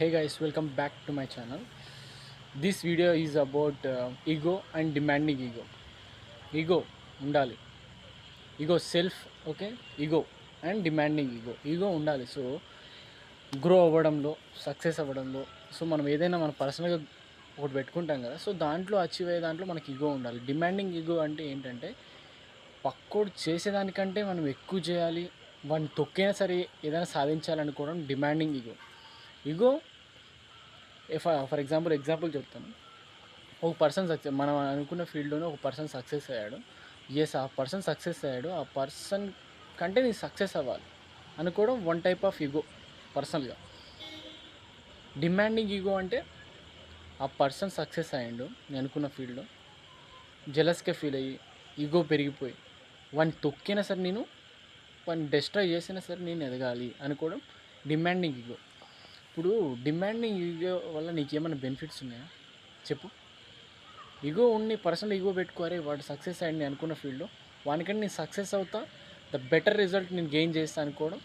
Hey guys, welcome back to my channel. This video is about ego and demanding ego. Ego undali. Ego self, okay? Ego and demanding ego. Ego undali. So grow అవ్వడంలో, success అవ్వడంలో, so మనం ఏదైనా మన పర్సనల్గా ఒకటి పెట్టుకుంటాం కదా, so దాంట్లో అచీవ్ అయ్యే దాంట్లో మనకి ఈగో ఉండాలి. డిమాండింగ్ ఈగో అంటే ఏంటంటే పక్కోడు చేసేదానికంటే మనం ఎక్కువ చేయాలి, వాడిని తొక్కైనా సరే ఏదైనా సాధించాలనుకోవడం demanding ego. Ego for example చెప్తాను. ఒక పర్సన్ సక్సెస్, మనం అనుకున్న ఫీల్డ్లోనే ఒక పర్సన్ సక్సెస్ అయ్యాడు. ఎస్, ఆ పర్సన్ సక్సెస్ అయ్యాడు, ఆ పర్సన్ కంటే నేను సక్సెస్ అవ్వాలి అనుకోవడం వన్ టైప్ ఆఫ్ ఈగో పర్సనల్గా. డిమాండింగ్ ఈగో అంటే ఆ పర్సన్ సక్సెస్ అయ్యాడు నేను అనుకున్న ఫీల్డ్లో, జెలస్గా ఫీల్ అయ్యి ఈగో పెరిగిపోయి వాడిని తొక్కినా సరే, వాడిని డిస్ట్రాయ్ చేసినా సరే నేను ఎదగాలి అనుకోవడం డిమాండింగ్ ఈగో. ఇప్పుడు డిమాండింగ్ ఈగో వల్ల నీకేమైనా బెనిఫిట్స్ ఉన్నాయా చెప్పు? ఈగో ఉండి పర్సనల్ ఈగో పెట్టుకోరే, వాడు సక్సెస్ అయ్యండి అనుకున్న ఫీల్డ్లో, వానికంటే నేను సక్సెస్ అవుతా, ద బెటర్ రిజల్ట్ నేను గెయిన్ చేస్తా అనుకోవడం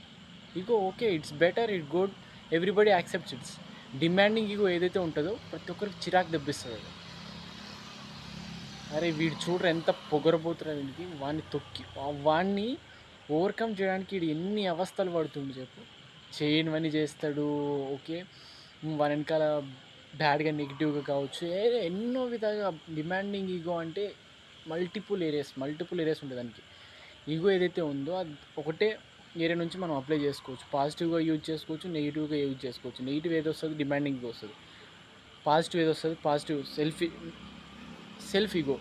ego. Okay, it's better, it good, everybody accepts it's. Demanding ego ఏదైతే ఉంటుందో ప్రతి ఒక్కరికి చిరాకు దెబ్బిస్తుంది. అరే వీడు చూడరు ఎంత పొగరబోతున్నా, వీడికి వాడిని తొక్కి వాడిని ఓవర్కమ్ చేయడానికి వీడు ఎన్ని అవస్థలు పడుతుంది చెప్పు. చేయనివన్నీ చేస్తాడు, ఓకే, వాని వెనకాల బ్యాడ్గా నెగిటివ్గా కావచ్చు, ఎన్నో విధాలుగా. డిమాండింగ్ ఈగో అంటే మల్టిపుల్ ఏరియాస్ ఉంటుంది దానికి. ఈగో ఏదైతే ఉందో అది ఒకటే ఏరియా నుంచి మనం అప్లై చేసుకోవచ్చు. పాజిటివ్గా యూజ్ చేసుకోవచ్చు, నెగిటివ్గా యూజ్ చేసుకోవచ్చు. నెగిటివ్ ఏది వస్తుంది, డిమాండింగ్ ఈగో వస్తుంది. పాజిటివ్ ఏది వస్తుంది, పాజిటివ్ సెల్ఫ్ ఈగో.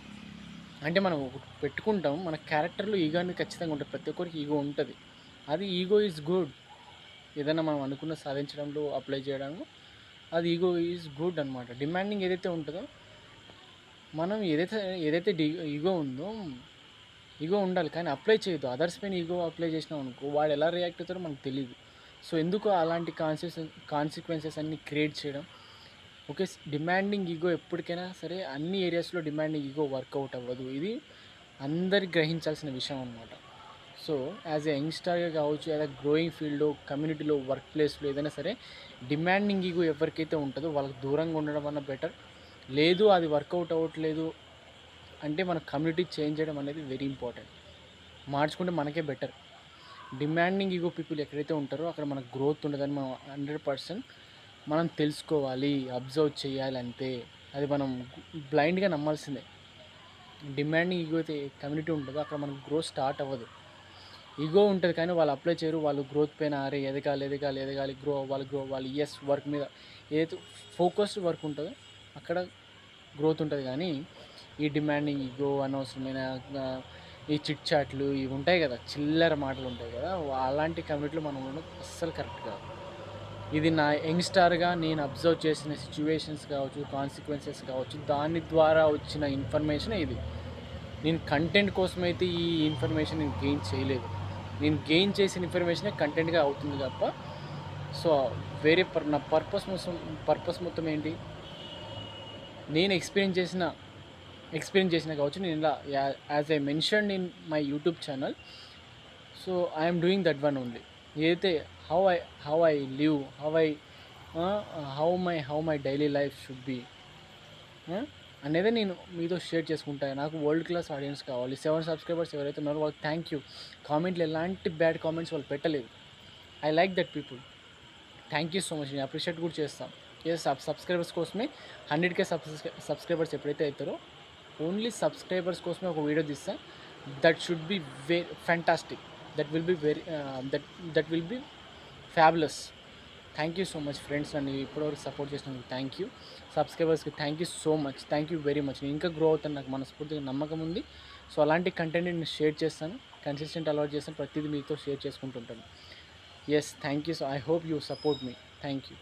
అంటే మనం పెట్టుకుంటాం, మన క్యారెక్టర్లో ఈగో అనేది ఖచ్చితంగా ఉంటుంది, ప్రతి ఒక్కరికి ఈగో ఉంటుంది. అది ఈగో ఈజ్ గుడ్, ఏదైనా మనం అనుకున్న సాధించడంలో అప్లై చేయడము, అది ఈగో ఈజ్ గుడ్ అనమాట. డిమాండింగ్ ఏదైతే ఉంటుందో, మనం ఏదైతే ఈగో ఉందో, ఈగో ఉండాలి కానీ అప్లై చేయొద్దు. అదర్స్ పైన ఈగో అప్లై చేసినాం అనుకో, వాడు ఎలా రియాక్ట్ అవుతారో మనకు తెలియదు. సో ఎందుకు అలాంటి కాన్సిక్వెన్సెస్ అన్నీ క్రియేట్ చేయడం? ఓకే, డిమాండింగ్ ఈగో ఎప్పటికైనా సరే అన్ని ఏరియాస్లో డిమాండింగ్ ఈగో వర్కౌట్ అవ్వదు. ఇది అందరికి గ్రహించాల్సిన విషయం అనమాట. సో యాజ్ ఏ యంగ్స్టర్గా కావచ్చు, యాజ్ గ్రోయింగ్ ఫీల్డ్లో, కమ్యూనిటీలో, వర్క్ ప్లేస్లో ఏదైనా సరే డిమాండింగ్ ఈగో ఎవరికైతే ఉంటుందో వాళ్ళకి దూరంగా ఉండడం అన్న బెటర్. లేదు అది వర్కౌట్ అవ్వట్లేదు అంటే మన కమ్యూనిటీ చేంజ్ చేయడం అనేది వెరీ ఇంపార్టెంట్. మార్చుకుంటే మనకే బెటర్. డిమాండింగ్ ఈగో పీపుల్ ఎక్కడైతే ఉంటారో అక్కడ మనకు గ్రోత్ ఉండదని మనం 100% మనం తెలుసుకోవాలి, అబ్జర్వ్ చేయాలి అంతే. అది మనం బ్లైండ్గా నమ్మాల్సిందే. డిమాండింగ్ ఈగో అయితే కమ్యూనిటీ ఉంటుందో అక్కడ మనకు గ్రోత్ స్టార్ట్ అవ్వదు. ఈగో ఉంటుంది కానీ వాళ్ళు అప్లై చేయరు, వాళ్ళు గ్రోత్ పైన అరే ఎదగాలి, గ్రో అవ్వాలి, ఎస్ వర్క్ మీద ఏదైతే ఫోకస్డ్ వర్క్ ఉంటుందో అక్కడ గ్రోత్ ఉంటుంది. కానీ ఈ డిమాండింగ్ ఈగో, అనవసరమైన ఈ చిట్ చాట్లు ఇవి ఉంటాయి కదా, చిల్లర మాటలు ఉంటాయి కదా, అలాంటి కమ్యూనిటీలో మనం ఉండడం అస్సలు కరెక్ట్ కాదు. ఇది నా యంగ్స్టర్గా నేను అబ్జర్వ్ చేసిన సిచ్యువేషన్స్ కావచ్చు, కాన్సిక్వెన్సెస్ కావచ్చు, దాని ద్వారా వచ్చిన ఇన్ఫర్మేషన్ ఇది. నేను కంటెంట్ కోసమైతే ఈ ఇన్ఫర్మేషన్ నేను గెయిన్ చేయలేదు. నేను గెయిన్ చేసిన ఇన్ఫర్మేషనే కంటెంట్గా అవుతుంది తప్ప. సో వేరే నా పర్పస్ మొత్తం ఏంటి, నేను ఎక్స్పీరియన్స్ చేసిన కావచ్చు. నేను ఇలా as I mentioned in my YouTube channel, so I'm doing that one only. ఏదైతే how I live, how my daily life should be అనేది నేను మీతో షేర్ చేసుకుంటాను. నాకు వరల్డ్ క్లాస్ ఆడియన్స్ కావాలి. 7 సబ్స్క్రైబర్స్ ఎవరైతే ఉన్నారో వాళ్ళకి థ్యాంక్ యూ. కామెంట్లు ఎలాంటి బ్యాడ్ కామెంట్స్ వాళ్ళు పెట్టలేదు. I like that people. Thank you so much. నేను అప్రిషియేట్ కూడా చేస్తాను. సబ్స్క్రైబర్స్ కోసమే 100K సబ్స్క్రైబర్స్ ఎప్పుడైతే అవుతారో ఓన్లీ సబ్స్క్రైబర్స్ కోసమే ఒక వీడియో తీస్తాను. That should be fantastic. That will be fabulous. Thank you so much friends, నన్ను ఇప్పటివరకు సపోర్ట్ చేసినందుకు థ్యాంక్ యూ. సబ్స్క్రైబర్స్కి thank you so much, thank you very much. నేను ఇంకా గ్రో అవుతాను, నాకు మనస్ఫూర్తిగా నమ్మకం ఉంది. సో అలాంటి కంటెంట్ నేను షేర్ చేస్తాను, కన్సిస్టెంట్ అలవాటు చేస్తాను, ప్రతిదీ మీతో షేర్ చేసుకుంటుంటాను. Yes, thank you. So I hope you support me. Thank you.